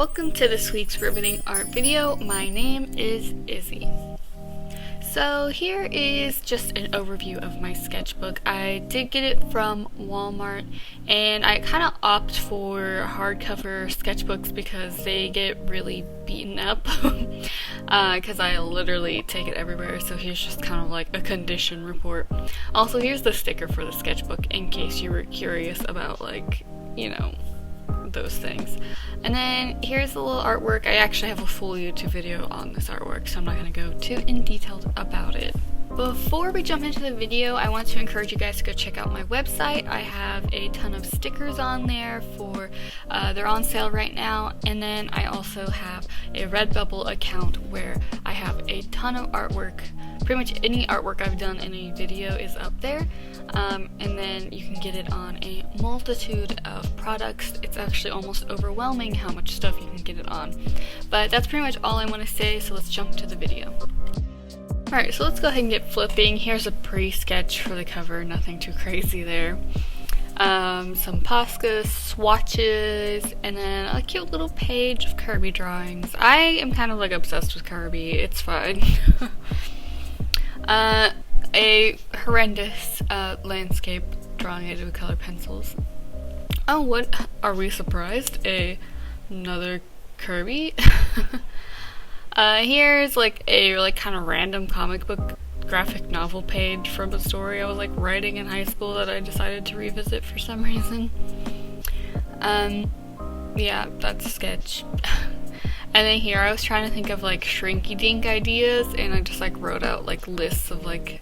Welcome to this week's riveting art video. My name is Izzy. So here is just an overview of my sketchbook. I did get it from Walmart and I kind of opt for hardcover sketchbooks because they get really beaten up because I literally take it everywhere. So here's just kind of like a condition report. Also, here's the sticker for the sketchbook in case you were curious about, like, you know, those things. And then here's a little artwork. I actually have a full YouTube video on this artwork, so I'm not going to go too in detail about it. Before we jump into the video, I want to encourage you guys to go check out my website. I have a ton of stickers on there for, they're on sale right now. And then I also have a Redbubble account where I have a ton of artwork. Pretty much any artwork I've done in a video is up there. And then you can get it on a multitude of products. It's actually almost overwhelming how much stuff you can get it on. But that's pretty much all I want to say, so let's jump to the video. Alright, so let's go ahead and get flipping. Here's a pre-sketch for the cover, nothing too crazy there. Some Posca swatches, and then a cute little page of Kirby drawings. I am kind of like obsessed with Kirby, it's fine. A horrendous landscape drawing I did with colored pencils. Oh, what? Are we surprised? Another Kirby? Here's like a really kind of random comic book graphic novel page from a story I was like writing in high school that I decided to revisit for some reason. Yeah, that's a sketch. And then here I was trying to think of like shrinky dink ideas, and I just like wrote out like lists of like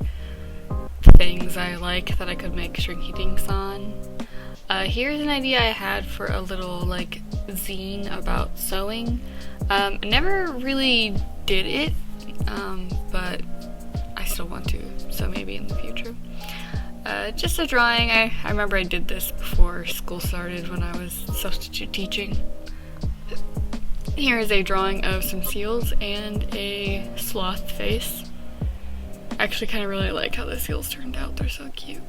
things I like that I could make shrinky dinks on. Here's an idea I had for a little like zine about sewing. I never really did it, but I still want to, so maybe in the future. Just a drawing. I remember I did this before school started when I was substitute teaching. Here is a drawing of some seals and a sloth face. I actually kind of really like how the seals turned out. They're so cute.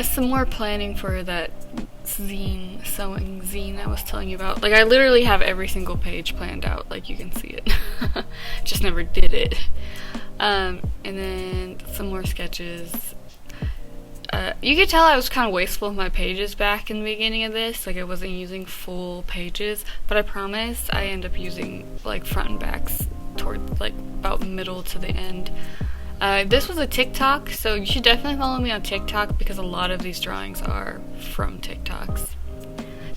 Some more planning for that zine, sewing zine I was telling you about. Like, I literally have every single page planned out, like you can see it. Just never did it. And then some more sketches. You could tell I was kind of wasteful of my pages back in the beginning of this. Like, I wasn't using full pages, but I promise I end up using like front and backs toward like about middle to the end. This was a TikTok, so you should definitely follow me on TikTok because a lot of these drawings are from TikToks.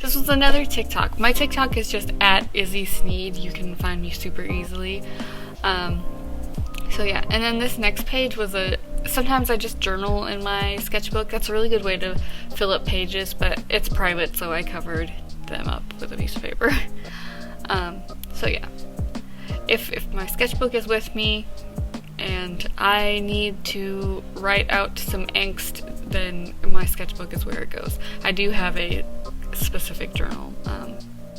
This was another TikTok. My TikTok is just at Izzy Sneed. You can find me super easily. So yeah, and then this next page was sometimes I just journal in my sketchbook. That's a really good way to fill up pages, but it's private, so I covered them up with a piece of paper. So yeah, if my sketchbook is with me and I need to write out some angst, then my sketchbook is where it goes. I do have a specific journal,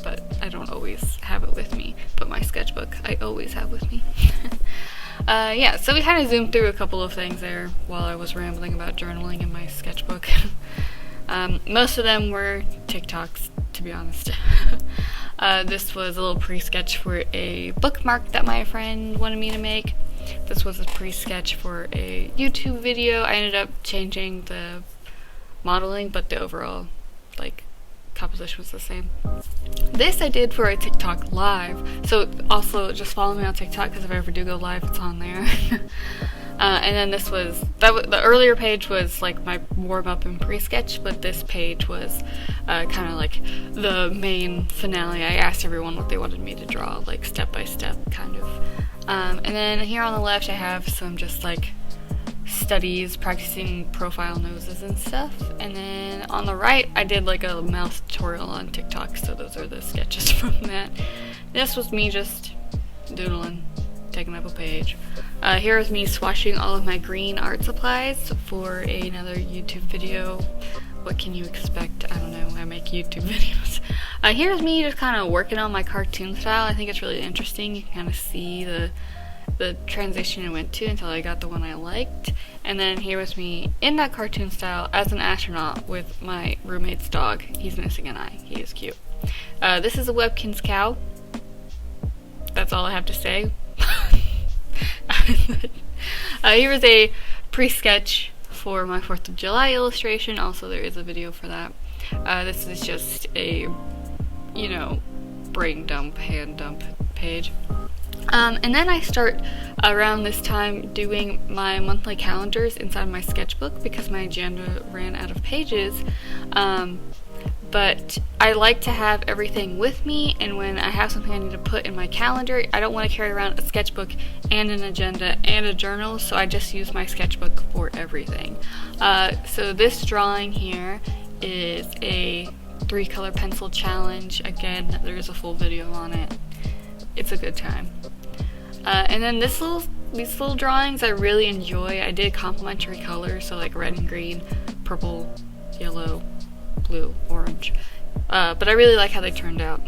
but I don't always have it with me. But my sketchbook, I always have with me. Yeah, so we kind of zoomed through a couple of things there while I was rambling about journaling in my sketchbook. Most of them were TikToks, to be honest. This was a little pre-sketch for a bookmark that my friend wanted me to make. This was a pre-sketch for a YouTube video. I ended up changing the modeling, but the overall, like, composition was the same. This I did for a TikTok live, so also just follow me on TikTok because if I ever do go live, it's on there. And then this was, the earlier page was like my warm-up and pre-sketch, but this page was kind of like the main finale. I asked everyone what they wanted me to draw, like step-by-step kind of. And then here on the left I have some just like studies, practicing profile noses and stuff. And then on the right I did like a mouse tutorial on TikTok, so those are the sketches from that. This was me just doodling, taking up a page. Here is me swatching all of my green art supplies for another YouTube video. What can you expect? I don't know, I make YouTube videos. Here's me just kind of working on my cartoon style. I think it's really interesting. You can kind of see the the transition I went to until I got the one I liked. And then here was me in that cartoon style as an astronaut with my roommate's dog. He's missing an eye. He is cute. This is a Webkinz cow. That's all I have to say. Here is a pre-sketch for my 4th of July illustration. Also, there is a video for that. This is just a, you know, brain dump, hand dump page. And then I start around this time doing my monthly calendars inside my sketchbook because my agenda ran out of pages. But I like to have everything with me, and when I have something I need to put in my calendar, I don't want to carry around a sketchbook and an agenda and a journal, so I just use my sketchbook for everything. So this drawing here is a 3-color pencil challenge. Again, there's a full video on it. It's a good time. And then these little drawings I really enjoy. I did complementary colors, so like red and green, purple, yellow, blue, orange. But I really like how they turned out.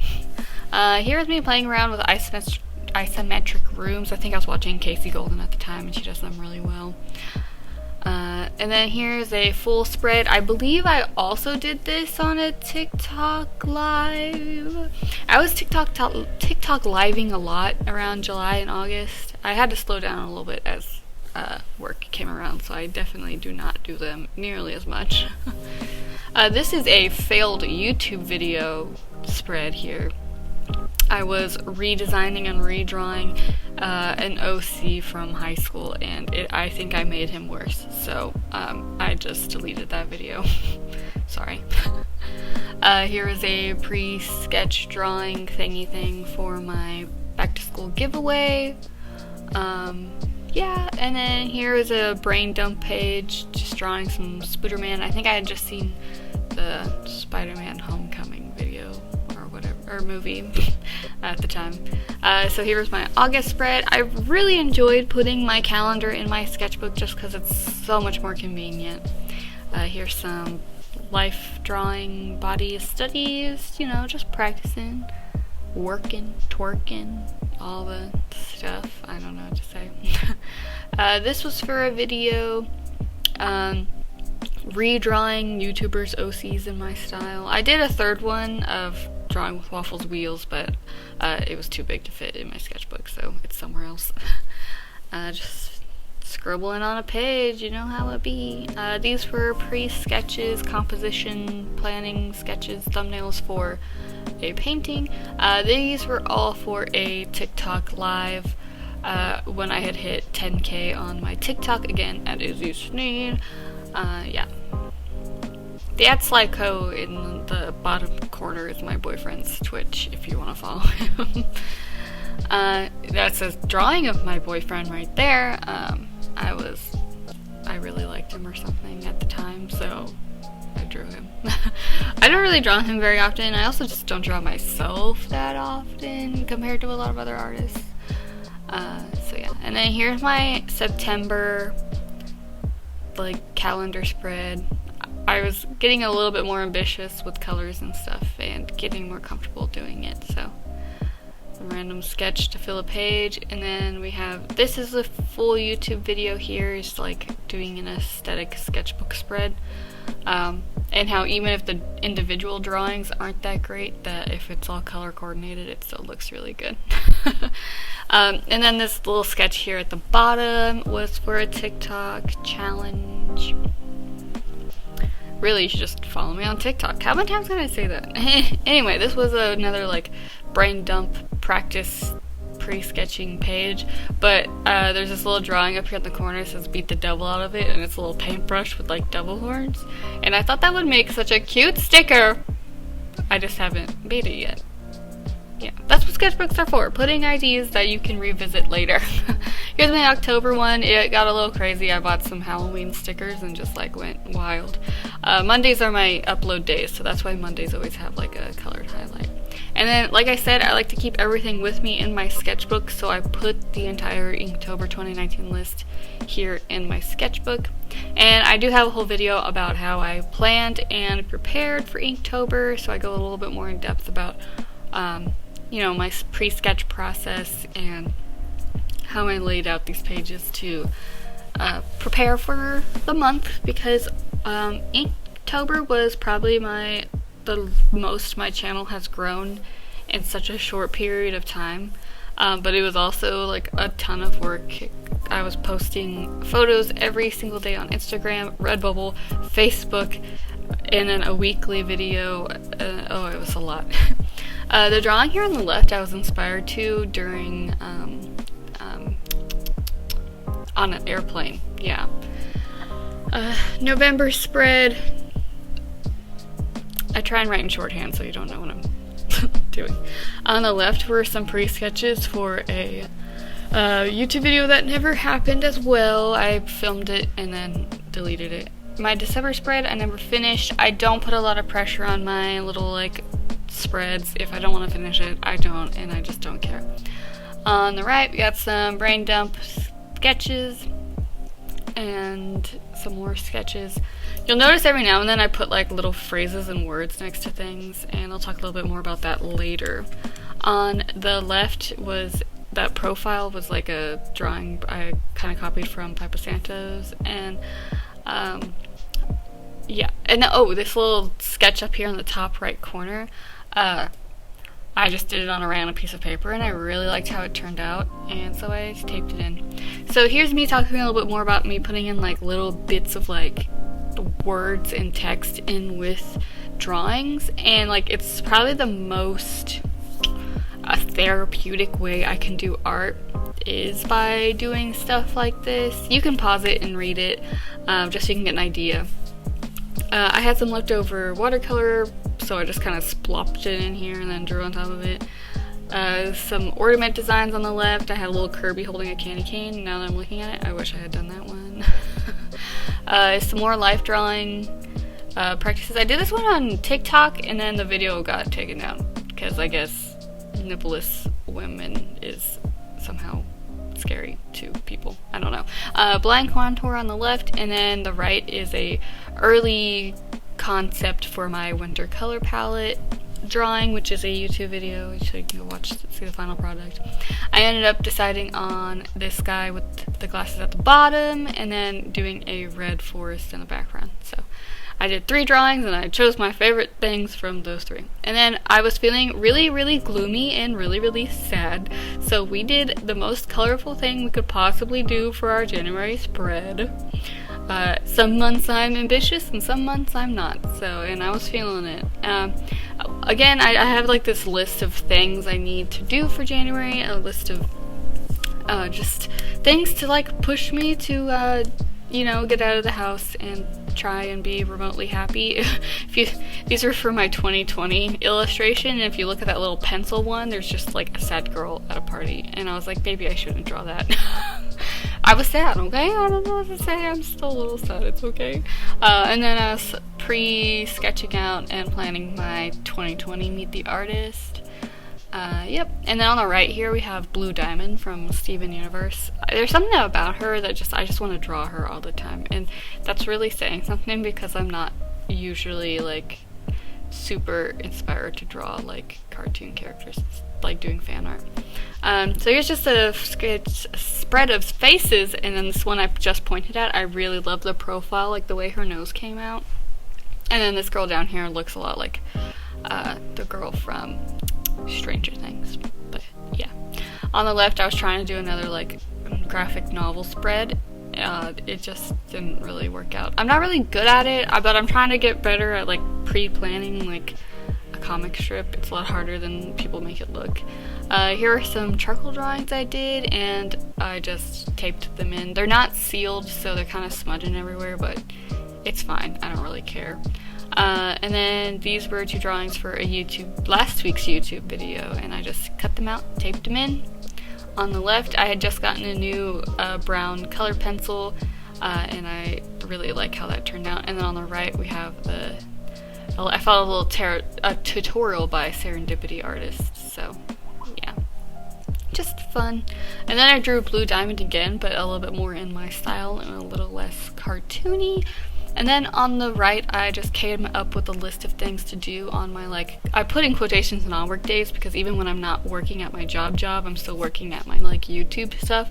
Here's me playing around with isometric rooms. I think I was watching Casey Golden at the time, and she does them really well. And then here's a full spread. I believe I also did this on a TikTok live. I was TikTok living a lot around July and August. I had to slow down a little bit as work came around, so I definitely do not do them nearly as much. This is a failed YouTube video spread here. I was redesigning and redrawing an OC from high school, and I think I made him worse, so I just deleted that video. Sorry. Here is a pre-sketch drawing thingy thing for my back-to-school giveaway. Yeah, and then here is a brain dump page, just drawing some Spider-Man. I think I had just seen the Spider-Man Homecoming video or movie at the time. So here's my August spread. I really enjoyed putting my calendar in my sketchbook just because it's so much more convenient. Here's some life drawing, body studies, you know, just practicing, working, twerking, all the stuff. I don't know what to say. This was for a video redrawing YouTubers' OCs in my style. I did a third one of drawing with Waffles wheels, but it was too big to fit in my sketchbook, so it's somewhere else. Just scribbling on a page, you know how it be. These were pre-sketches, composition, planning sketches, thumbnails for a painting. These were all for a TikTok live when I had hit 10K on my TikTok, again at Izzy Sneed. Yeah. The @Slyco in the bottom corner is my boyfriend's Twitch, if you want to follow him. That's a drawing of my boyfriend right there. I really liked him or something at the time, so I drew him. I don't really draw him very often. I also just don't draw myself that often compared to a lot of other artists. So yeah, and then here's my September calendar spread. I was getting a little bit more ambitious with colors and stuff and getting more comfortable doing it, so a random sketch to fill a page. And then we have, this is a full YouTube video here, is like doing an aesthetic sketchbook spread, and how even if the individual drawings aren't that great, that if it's all color coordinated it still looks really good. And then this little sketch here at the bottom was for a TikTok challenge. Really, you should just follow me on TikTok. How many times can I say that? Anyway, this was another brain dump practice pre-sketching page, but there's this little drawing up here in the corner that says beat the devil out of it, and it's a little paintbrush with devil horns, and I thought that would make such a cute sticker. I just haven't made it yet. Yeah, that's what sketchbooks are for, putting ideas that you can revisit later. Here's my October one. It got a little crazy. I bought some Halloween stickers and just went wild. Mondays are my upload days, so that's why Mondays always have a colored highlight. And then, like I said, I like to keep everything with me in my sketchbook, so I put the entire Inktober 2019 list here in my sketchbook. And I do have a whole video about how I planned and prepared for Inktober, so I go a little bit more in depth about my pre-sketch process and how I laid out these pages to prepare for the month, because Inktober was probably the most my channel has grown in such a short period of time. But it was also like a ton of work. I was posting photos every single day on Instagram, Redbubble, Facebook, and then a weekly video. It was a lot. The drawing here on the left I was inspired to during on an airplane. Yeah. November spread. I try and write in shorthand so you don't know what I'm doing. On the left were some pre-sketches for a YouTube video that never happened as well. I filmed it and then deleted it. My December spread I never finished. I don't put a lot of pressure on my little like spreads. If I don't want to finish it, I don't, and I just don't care. On the right we got some brain dump sketches and some more sketches. You'll notice every now and then I put like little phrases and words next to things, and I'll talk a little bit more about that later. On the left was that profile was like a drawing I kind of copied from Papa Santos, and yeah, and this little sketch up here in the top right corner, I just did it on a random piece of paper, and I really liked how it turned out, and so I taped it in. So here's me talking a little bit more about me putting in like little bits of like words and text in with drawings, and like it's probably the most therapeutic way I can do art is by doing stuff like this. You can pause it and read it just so you can get an idea. I had some leftover watercolor, so I just kind of splopped it in here and then drew on top of it. Some ornament designs on the left. I had a little Kirby holding a candy cane. Now that I'm looking at it, I wish I had done that one. Some more life drawing practices. I did this one on TikTok, and then the video got taken down because I guess nippleless women is somehow scary to people. I don't know. Blind contour on the left, and then the right is a early concept for my winter color palette drawing, which is a YouTube video, so you can go see the final product. I ended up deciding on this guy with the glasses at the bottom, and then doing a red forest in the background. So I did 3 drawings, and I chose my favorite things from those 3. And then I was feeling really, really gloomy and really, really sad, so we did the most colorful thing we could possibly do for our January spread. Some months I'm ambitious, and some months I'm not, and I was feeling it. Again, I have like this list of things I need to do for January, a list of just things to like push me to get out of the house and try and be remotely happy. These are for my 2020 illustration, and if you look at that little pencil one, there's just like a sad girl at a party, and I was like, maybe I shouldn't draw that. I was sad, okay? I don't know what to say. I'm still a little sad. It's okay. And then I was pre-sketching out and planning my 2020 Meet the Artist. Yep. And then on the right here we have Blue Diamond from Steven Universe. There's something about her that I just want to draw her all the time, and that's really saying something because I'm not usually like super inspired to draw like cartoon characters, like doing fan art. So here's just a spread of faces, and then this one I just pointed at, I really love the profile, like the way her nose came out. And then this girl down here looks a lot like the girl from Stranger Things, but yeah. On the left I was trying to do another like graphic novel spread. It just didn't really work out. I'm not really good at it, but I'm trying to get better at like pre-planning like a comic strip. It's a lot harder than people make it look. Here are some charcoal drawings I did, and I just taped them in. They're not sealed, so they're kind of smudging everywhere, but it's fine. I don't really care. And then these were 2 drawings for last week's YouTube video, and I just cut them out, taped them in. On the left, I had just gotten a new brown color pencil, and I really like how that turned out. And then on the right, we have I followed a little tutorial by Serendipity Artists, so yeah, just fun. And then I drew Blue Diamond again, but a little bit more in my style and a little less cartoony. And then on the right, I just came up with a list of things to do on my, like, I put in quotations non-work days because even when I'm not working at my job, I'm still working at my, like, YouTube stuff.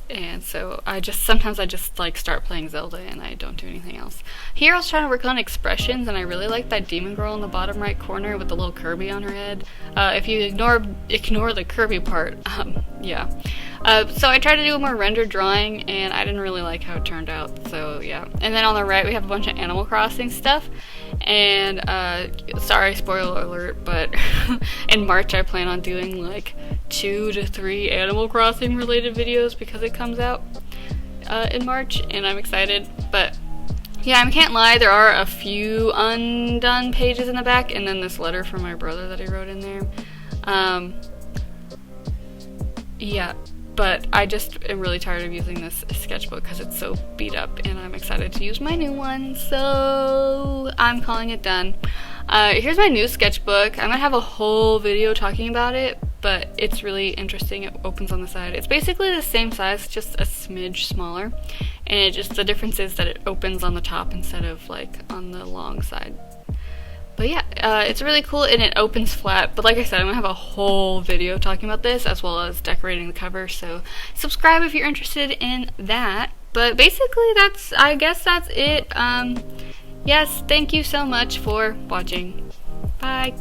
And so sometimes I just like start playing Zelda and I don't do anything else. Here I was trying to work on expressions, and I really like that demon girl in the bottom right corner with the little Kirby on her head. If you ignore the Kirby part, yeah. So I tried to do a more rendered drawing, and I didn't really like how it turned out, so yeah. And then on the right we have a bunch of Animal Crossing stuff, and sorry, spoiler alert, but in March I plan on doing like 2 to 3 Animal Crossing related videos because it comes out in March, and I'm excited. But yeah, I can't lie, there are a few undone pages in the back, and then this letter from my brother that he wrote in there. Yeah, but I just am really tired of using this sketchbook because it's so beat up, and I'm excited to use my new one, so I'm calling it done. Here's my new sketchbook. I'm gonna have a whole video talking about it, but it's really interesting. It opens on the side. It's basically the same size, just a smidge smaller, and the difference is that it opens on the top instead of like on the long side. But yeah, it's really cool, and it opens flat. But like I said, I'm going to have a whole video talking about this, as well as decorating the cover. So subscribe if you're interested in that. But basically, I guess that's it. Yes, thank you so much for watching. Bye.